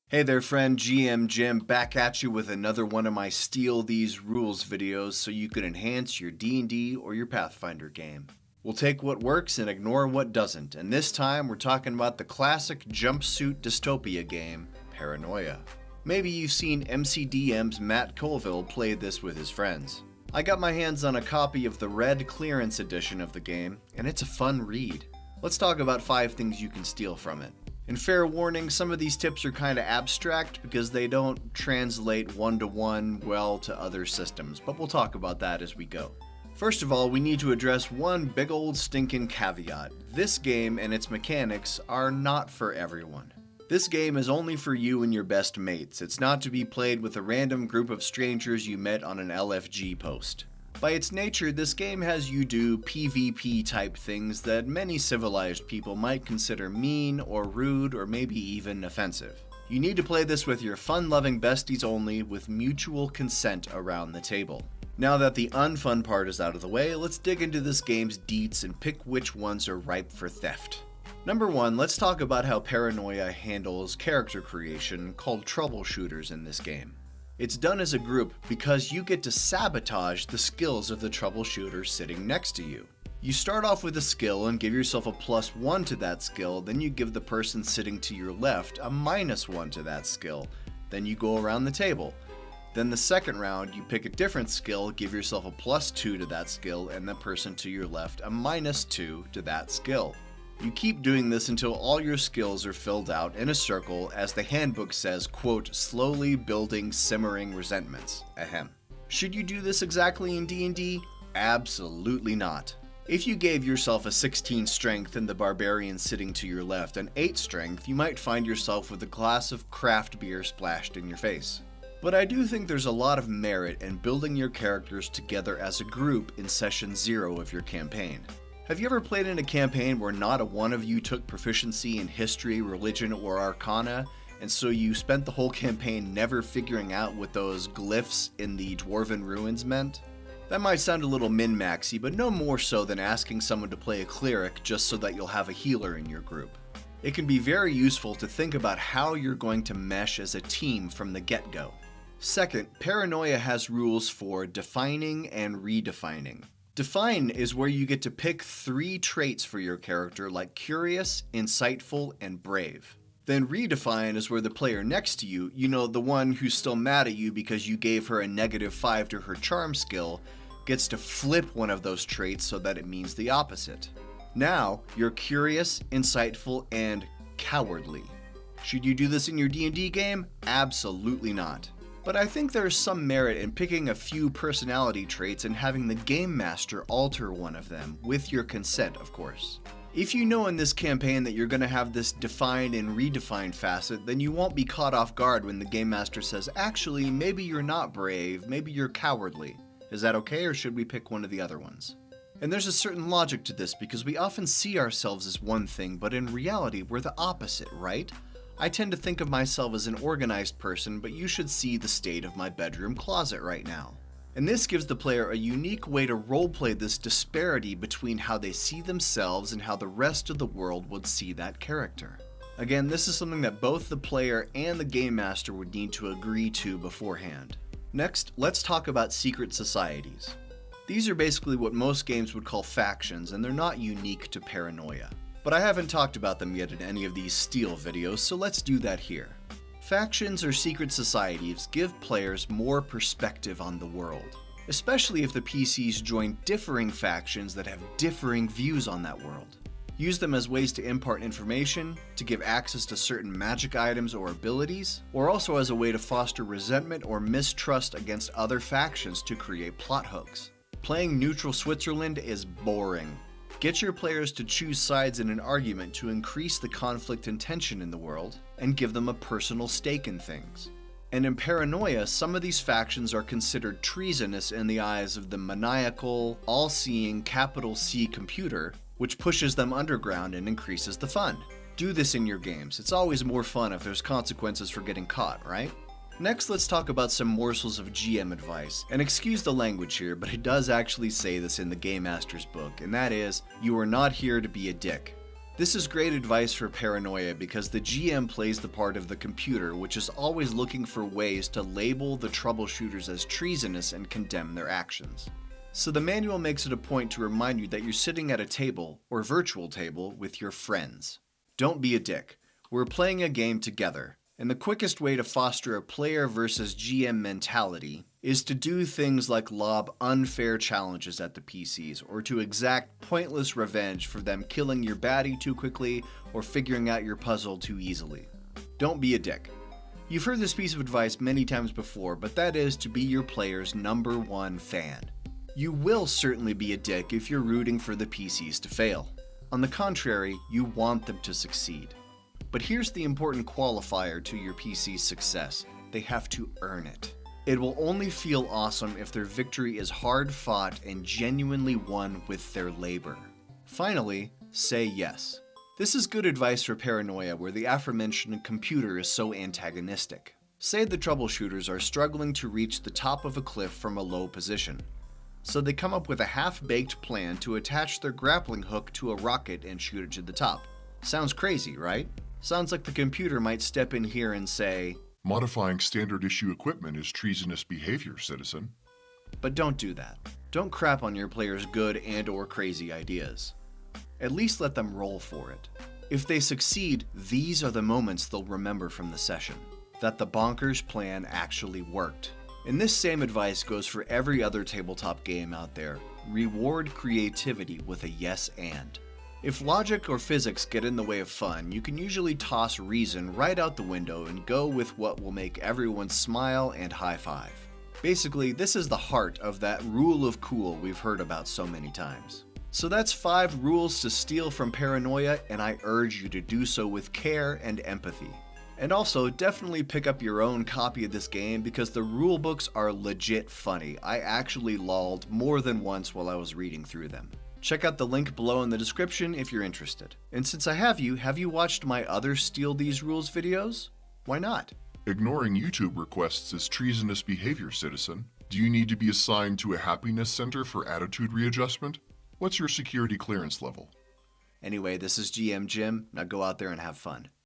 Hey there friend, GM Jim back at you with another one of my Steal These Rules videos so you can enhance your D&D or your Pathfinder game. We'll take what works and ignore what doesn't, and this time we're talking about the classic jumpsuit dystopia game, Paranoia. Maybe you've seen MCDM's Matt Colville play this with his friends. I got my hands on a copy of the red clearance edition of the game, and it's a fun read. Let's talk about 5 things you can steal from it. And fair warning, some of these tips are kind of abstract because they don't translate one-to-one well to other systems, but we'll talk about that as we go. First of all, we need to address one big old stinking caveat. This game and its mechanics are not for everyone. This game is only for you and your best mates. It's not to be played with a random group of strangers you met on an LFG post. By its nature, this game has you do PvP type things that many civilized people might consider mean or rude or maybe even offensive. You need to play this with your fun-loving besties only with mutual consent around the table. Now that the unfun part is out of the way, let's dig into this game's deets and pick which ones are ripe for theft. Number 1, let's talk about how Paranoia handles character creation called troubleshooters in this game. It's done as a group because you get to sabotage the skills of the troubleshooter sitting next to you. You start off with a skill and give yourself a +1 to that skill, then you give the person sitting to your left a -1 to that skill. Then you go around the table. Then the second round, you pick a different skill, give yourself a +2 to that skill, and the person to your left a -2 to that skill. You keep doing this until all your skills are filled out in a circle, as the handbook says, quote, slowly building simmering resentments. Ahem. Should you do this exactly in D&D? Absolutely not. If you gave yourself a 16 strength and the barbarian sitting to your left an 8 strength, you might find yourself with a glass of craft beer splashed in your face. But I do think there's a lot of merit in building your characters together as a group in session 0 of your campaign. Have you ever played in a campaign where not a one of you took proficiency in history, religion, or arcana, and so you spent the whole campaign never figuring out what those glyphs in the dwarven ruins meant? That might sound a little min-maxy, but no more so than asking someone to play a cleric just so that you'll have a healer in your group. It can be very useful to think about how you're going to mesh as a team from the get-go. Second, Paranoia has rules for defining and redefining. Define is where you get to pick 3 traits for your character like curious, insightful, and brave. Then redefine is where the player next to you, the one who's still mad at you because you gave her a -5 to her charm skill, gets to flip one of those traits so that it means the opposite. Now, you're curious, insightful, and cowardly. Should you do this in your D&D game? Absolutely not. But I think there's some merit in picking a few personality traits and having the game master alter one of them, with your consent, of course. If you know in this campaign that you're going to have this define and redefine facet, then you won't be caught off guard when the game master says, actually, maybe you're not brave, maybe you're cowardly. Is that okay, or should we pick one of the other ones? And there's a certain logic to this because we often see ourselves as one thing, but in reality, we're the opposite, right? I tend to think of myself as an organized person, but you should see the state of my bedroom closet right now. And this gives the player a unique way to roleplay this disparity between how they see themselves and how the rest of the world would see that character. Again, this is something that both the player and the game master would need to agree to beforehand. Next, let's talk about secret societies. These are basically what most games would call factions, and they're not unique to Paranoia. But I haven't talked about them yet in any of these Steal videos, so let's do that here. Factions or secret societies give players more perspective on the world, especially if the PCs join differing factions that have differing views on that world. Use them as ways to impart information, to give access to certain magic items or abilities, or also as a way to foster resentment or mistrust against other factions to create plot hooks. Playing neutral Switzerland is boring. Get your players to choose sides in an argument to increase the conflict and tension in the world, and give them a personal stake in things. And in Paranoia, some of these factions are considered treasonous in the eyes of the maniacal, all-seeing C computer, which pushes them underground and increases the fun. Do this in your games. It's always more fun if there's consequences for getting caught, right? Next, let's talk about some morsels of GM advice. And excuse the language here, but it does actually say this in the Game Master's book, and that is, you are not here to be a dick. This is great advice for Paranoia because the GM plays the part of the computer, which is always looking for ways to label the troubleshooters as treasonous and condemn their actions. So the manual makes it a point to remind you that you're sitting at a table, or virtual table, with your friends. Don't be a dick. We're playing a game together, and the quickest way to foster a player versus GM mentality is to do things like lob unfair challenges at the PCs, or to exact pointless revenge for them killing your baddie too quickly or figuring out your puzzle too easily. Don't be a dick. You've heard this piece of advice many times before, but that is to be your player's #1 fan. You will certainly be a dick if you're rooting for the PCs to fail. On the contrary, you want them to succeed. But here's the important qualifier to your PC's success. They have to earn it. It will only feel awesome if their victory is hard fought and genuinely won with their labor. Finally, say yes. This is good advice for Paranoia, where the aforementioned computer is so antagonistic. Say the troubleshooters are struggling to reach the top of a cliff from a low position. So they come up with a half-baked plan to attach their grappling hook to a rocket and shoot it to the top. Sounds crazy, right? Sounds like the computer might step in here and say, "Modifying standard issue equipment is treasonous behavior, citizen." But don't do that. Don't crap on your players' good and/or crazy ideas. At least let them roll for it. If they succeed, these are the moments they'll remember from the session. That the bonkers plan actually worked. And this same advice goes for every other tabletop game out there. Reward creativity with a yes and. If logic or physics get in the way of fun, you can usually toss reason right out the window and go with what will make everyone smile and high-five. Basically, this is the heart of that rule of cool we've heard about so many times. So that's 5 rules to steal from Paranoia, and I urge you to do so with care and empathy. And also, definitely pick up your own copy of this game because the rulebooks are legit funny. I actually lolled more than once while I was reading through them. Check out the link below in the description if you're interested. And since I have you watched my other Steal These Rules videos? Why not? Ignoring YouTube requests is treasonous behavior, citizen. Do you need to be assigned to a happiness center for attitude readjustment? What's your security clearance level? Anyway, this is GM Jim. Now go out there and have fun.